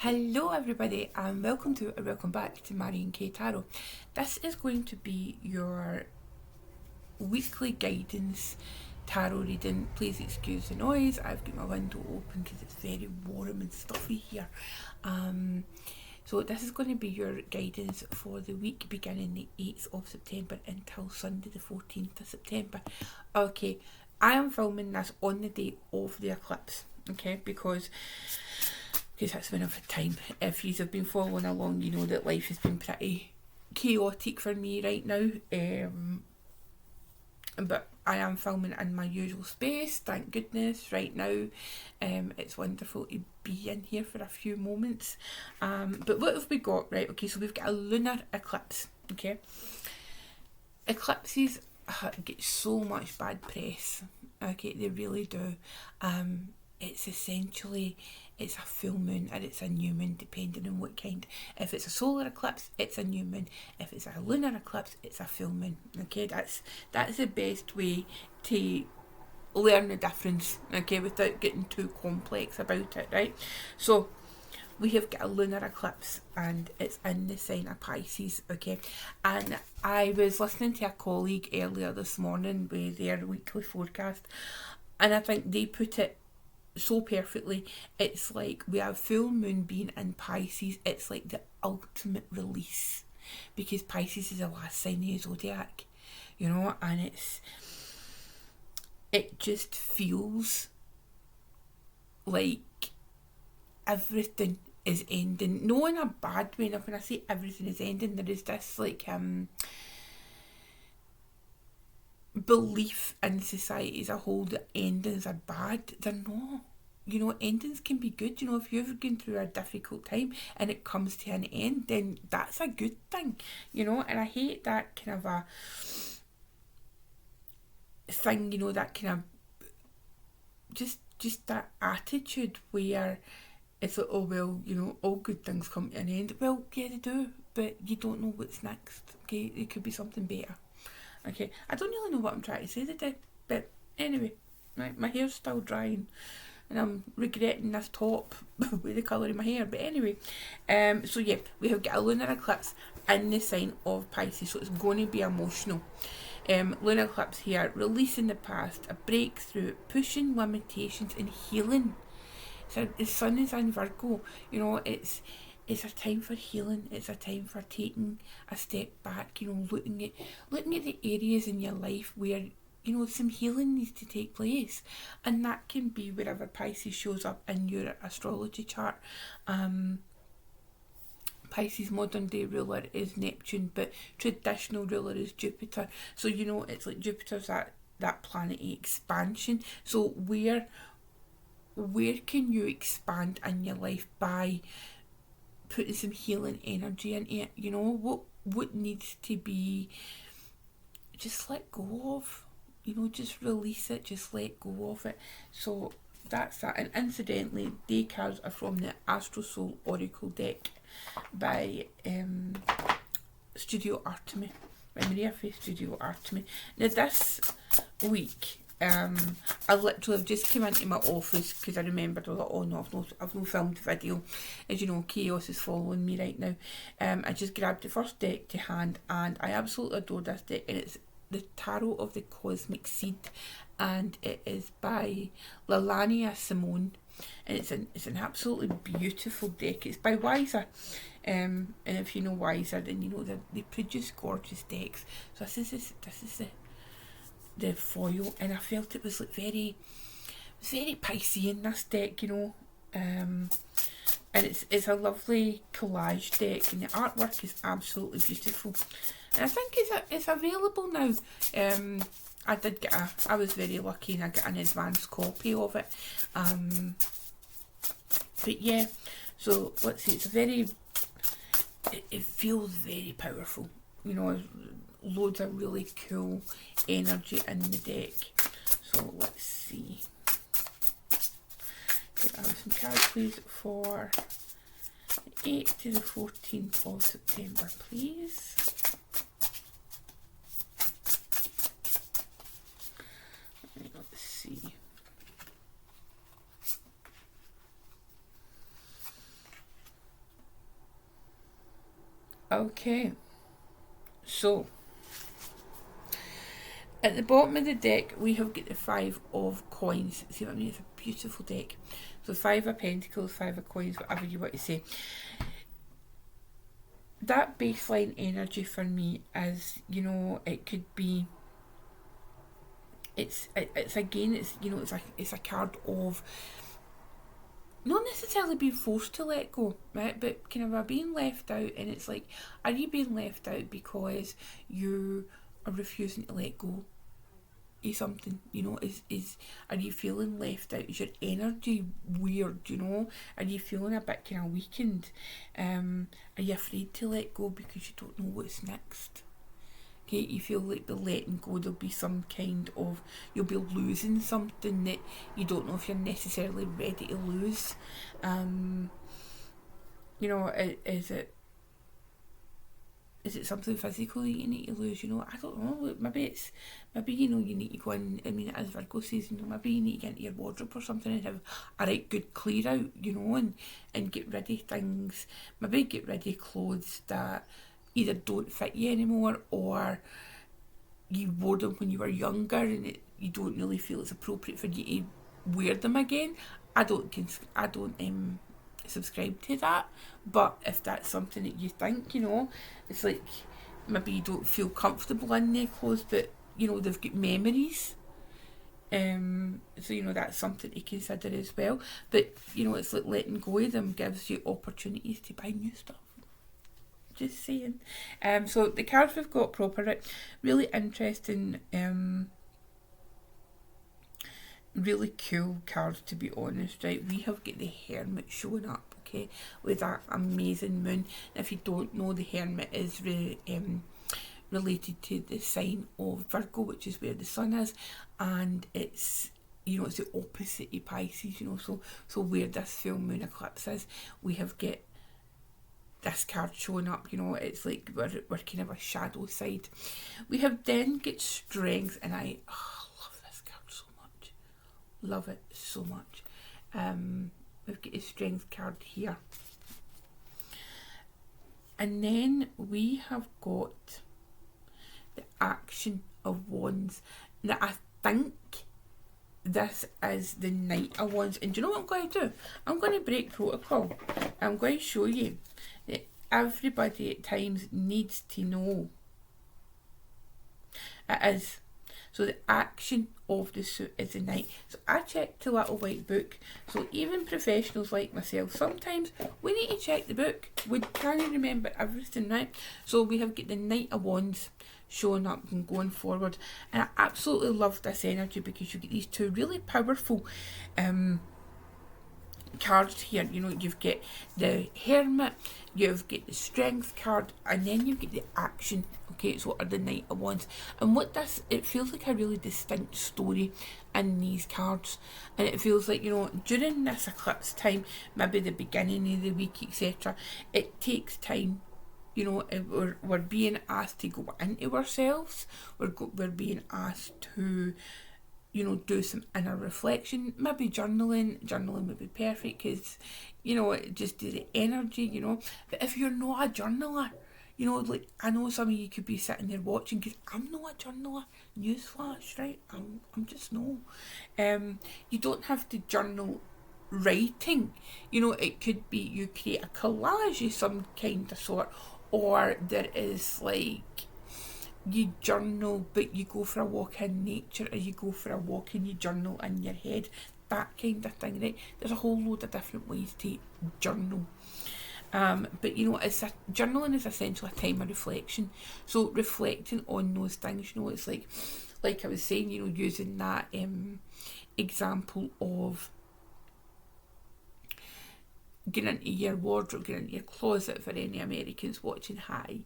Hello everybody and welcome back to Marion K Tarot. This is going to be your weekly guidance tarot reading. Please excuse the noise. I've got my window open because it's very warm and stuffy here. So this is going to be your guidance for the week beginning the 8th of September until Sunday the 14th of September. Okay, I am filming this on the day of the eclipse, okay, because that's when I've had time. If you have been following along, you know that life has been pretty chaotic for me right now. But I am filming in my usual space, thank goodness, right now. It's wonderful to be in here for a few moments. But what have we got? Right, okay, so we've got a lunar eclipse, okay? Eclipses get so much bad press, okay, they really do. It's essentially, it's a full moon or it's a new moon, depending on what kind. If it's a solar eclipse, it's a new moon. If it's a lunar eclipse, it's a full moon. Okay, that's the best way to learn the difference, okay, without getting too complex about it, right? So we have got a lunar eclipse and it's in the sign of Pisces, okay? And I was listening to a colleague earlier this morning with their weekly forecast, and I think they put it so perfectly. It's like we have full moon being in Pisces, it's like the ultimate release, because Pisces is the last sign of the zodiac, you know, and it just feels like everything is ending, not in a bad way. Now when I say everything is ending, there is this like belief in society as a whole that endings are bad. They're not. You know, endings can be good. You know, if you've gone through a difficult time and it comes to an end, then that's a good thing. You know, and I hate that kind of a thing, you know, that kind of just that attitude where it's like, oh well, you know, all good things come to an end. Well, yeah, they do, but you don't know what's next. Okay, it could be something better. Okay, I don't really know what I'm trying to say today, but anyway, right, my hair's still drying and I'm regretting this top with the colour of my hair, but anyway, so yeah, we have got a lunar eclipse in the sign of Pisces, so it's going to be emotional. Lunar eclipse here, releasing the past, a breakthrough, pushing limitations and healing. So the sun is in Virgo, you know, it's a time for healing. It's a time for taking a step back, you know, looking at the areas in your life where, you know, some healing needs to take place, and that can be wherever Pisces shows up in your astrology chart. Pisces modern day ruler is Neptune, but traditional ruler is Jupiter. So you know, it's like Jupiter's that planet expansion. So where can you expand in your life by putting some healing energy into it? You know, what needs to be just let go of, you know, just release it, just let go of it. So that's that. And incidentally, day cards are from the Astrosoul Oracle deck by Studio Artemy, by Maria Faith Studio Artemy. Now this week, I literally have just come into my office because I remembered, I was like, oh no, I've no filmed video. As you know, chaos is following me right now. I just grabbed the first deck to hand and I absolutely adore this deck, and it's the Tarot of the Cosmic Seed, and it is by Lalania Simone, and it's an absolutely beautiful deck. It's by Wiser, and if you know Wiser, then you know that they produce gorgeous decks. So this is the foil, and I felt it was like very Piscean, this deck, you know. And it's a lovely collage deck, and the artwork is absolutely beautiful. And I think it's available now. I was very lucky and I got an advanced copy of it. But yeah, so let's see, it feels very powerful. You know, loads of really cool energy in the deck. So let's see. Okay, I have some cards please for the 8th to the 14th of September, please. Let's see. Okay, so at the bottom of the deck, we have got the Five of Coins. See what I mean? It's a beautiful deck. So Five of Pentacles, Five of Coins, whatever you want to say. That baseline energy for me is, you know, it could be. It's again, it's, you know, it's a card of not necessarily being forced to let go, right? But kind of being left out, and it's like, are you being left out because you are refusing to let go of something? You know, are you feeling left out? Is your energy weird? You know, are you feeling a bit kind of weakened? Are you afraid to let go because you don't know what's next? Okay, you feel like by letting go there'll be some kind of, you'll be losing something that you don't know if you're necessarily ready to lose. You know, is it something physical that you need to lose? You know, I don't know. Maybe you know, you need to go in. I mean, as Virgo season, maybe you need to get into your wardrobe or something and have a right good clear out. You know, and get rid of things. Maybe get rid of clothes that either don't fit you anymore, or you wore them when you were younger and you don't really feel it's appropriate for you to wear them again. I don't subscribe to that, but if that's something that you think, you know, it's like maybe you don't feel comfortable in their clothes, but you know, they've got memories. So you know, that's something to consider as well. But you know, it's like letting go of them gives you opportunities to buy new stuff. Just saying. So the cards we've got proper, really interesting, really cool cards, to be honest, right? We have got the Hermit showing up, okay, with that amazing moon. If you don't know, the Hermit is related to the sign of Virgo, which is where the sun is, and it's, you know, it's the opposite of Pisces, you know, so where this full moon eclipse is, we have got this card showing up. You know, it's like we're kind of a shadow side. We have then got Strength, and I love this card so much. Love it so much. We've got a Strength card here. And then we have got the Action of Wands. Now I think this is the Knight of Wands. And do you know what I'm going to do? I'm going to break protocol. I'm going to show you that everybody at times needs to know. It is. So the action of the suit is the Knight. So I checked the little white book. So even professionals like myself, sometimes we need to check the book. We can't remember everything, right? So we have got the Knight of Wands showing up and going forward. And I absolutely love this energy because you get these two really powerful cards here. You know, you've got the Hermit, you've got the Strength card, and then you get the Action. Okay, so are the Knight of Wands. And what this, it feels like a really distinct story in these cards. And it feels like, you know, during this eclipse time, maybe the beginning of the week, etc., it takes time. You know, we're being asked to go into ourselves. We're being asked to, you know, do some inner reflection. Maybe journaling would be perfect because, you know, it just do the energy, you know. But if you're not a journaler, you know, like I know some of you could be sitting there watching, because I'm not a journaler. Newsflash, right? I'm just no. You don't have to journal writing. You know, it could be you create a collage of some kind of sort, or there is like you journal but you go for a walk in nature, or you go for a walk and you journal in your head, that kind of thing, right? There's a whole load of different ways to journal. But you know, journaling is essentially a time of reflection. So reflecting on those things, you know, it's like I was saying, you know, using that example of getting into your wardrobe, getting into your closet for any Americans watching. Hi.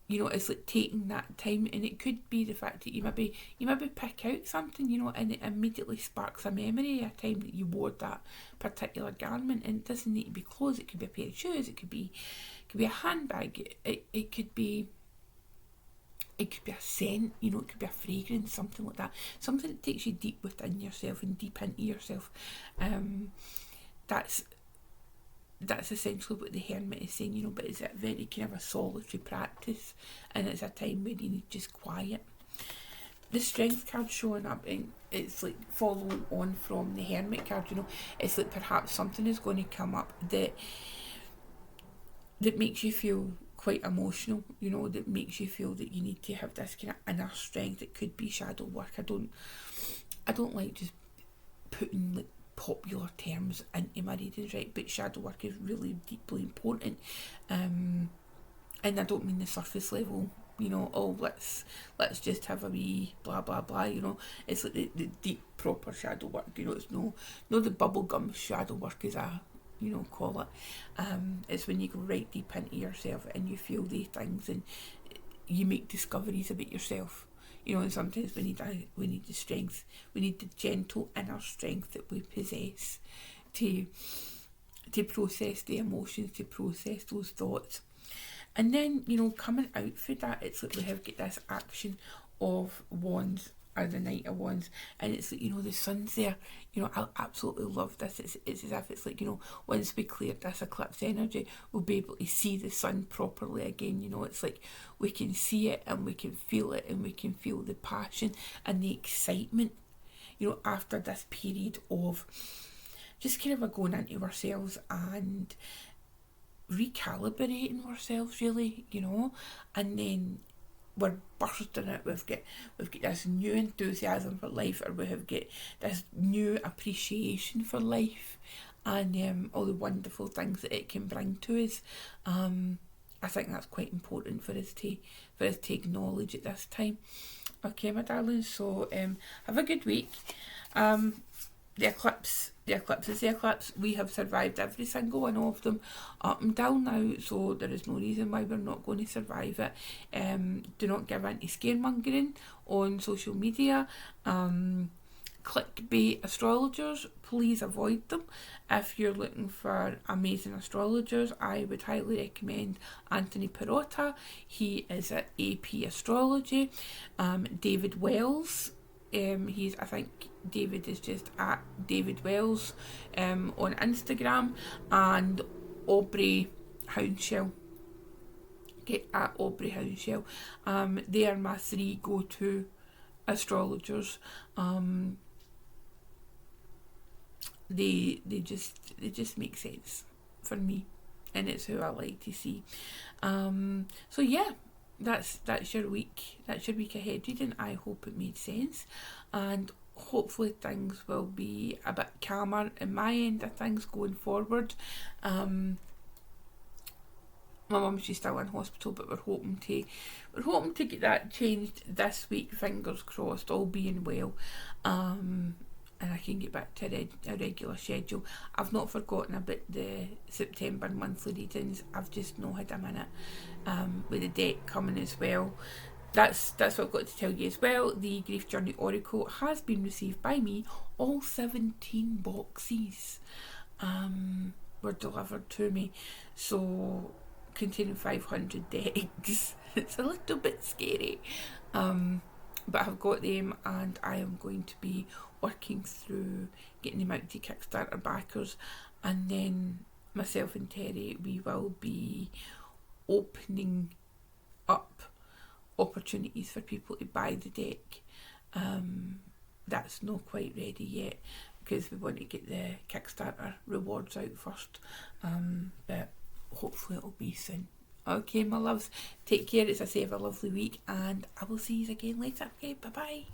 You know, it's like taking that time, and it could be the fact that you maybe pick out something, you know, and it immediately sparks a memory of a time that you wore that particular garment. And it doesn't need to be clothes. It could be a pair of shoes. It could be a handbag. It could be a scent, you know, it could be a fragrance, something like that. Something that takes you deep within yourself and deep into yourself. That's that's essentially what the hermit is saying, you know, but it's a very kind of a solitary practice, and it's a time where you need just quiet. The strength card showing up, and it's like following on from the hermit card, you know, it's like perhaps something is going to come up that makes you feel quite emotional, you know, that makes you feel that you need to have this kind of inner strength. It could be shadow work. I don't like just putting like popular terms into my readings, right? But shadow work is really deeply important, and I don't mean the surface level, you know, oh let's just have a wee blah blah blah, you know. It's like the deep proper shadow work, you know. It's no the bubblegum shadow work, as I, you know, call it. It's when you go right deep into yourself and you feel these things and you make discoveries about yourself, you know. And sometimes we need the strength, we need the gentle inner strength that we possess to process the emotions, to process those thoughts. And then, you know, coming out for that, it's like we have got this action of wands, or the Knight of Wands, and it's like, you know, the sun's there. You know, I absolutely love this. It's as if it's like, you know, once we clear this eclipse energy, we'll be able to see the sun properly again. You know, it's like we can see it and we can feel it, and we can feel the passion and the excitement, you know, after this period of just kind of going into ourselves and recalibrating ourselves, really, you know. And then we're bursting it. We've got this new enthusiasm for life, or we have got this new appreciation for life, and all the wonderful things that it can bring to us. I think that's quite important for us to acknowledge at this time. Okay, my darlings. So have a good week. The eclipse is the eclipse. We have survived every single one of them up until now, so there is no reason why we're not going to survive it. Do not give in to scaremongering on social media. Clickbait astrologers, please avoid them. If you're looking for amazing astrologers, I would highly recommend Anthony Perrotta. He is at AP Astrology. David Wells, I think David is just at David Wells on Instagram, and Aubrey Houndshell. Okay, at Aubrey Houndshell. They are my 3 go-to astrologers. They just make sense for me, and it's who I like to see. So yeah, that's your week. That's your week ahead reading. I hope it made sense, and hopefully things will be a bit calmer in my end of things going forward. My mum, she's still in hospital, but we're hoping to get that changed this week. Fingers crossed, all being well. And I can get back to a regular schedule. I've not forgotten about the September monthly readings. I've just not had a minute, with the deck coming as well. That's what I've got to tell you as well. The Grief Journey Oracle has been received by me. All 17 boxes were delivered to me. So containing 500 decks. It's a little bit scary. But I've got them, and I am going to be working through getting them out to Kickstarter backers, and then myself and Terry, we will be opening up opportunities for people to buy the deck. That's not quite ready yet, because we want to get the Kickstarter rewards out first, but hopefully it'll be soon. Okay, my loves, take care. As I say, have a lovely week, and I will see you again later. Okay, bye bye.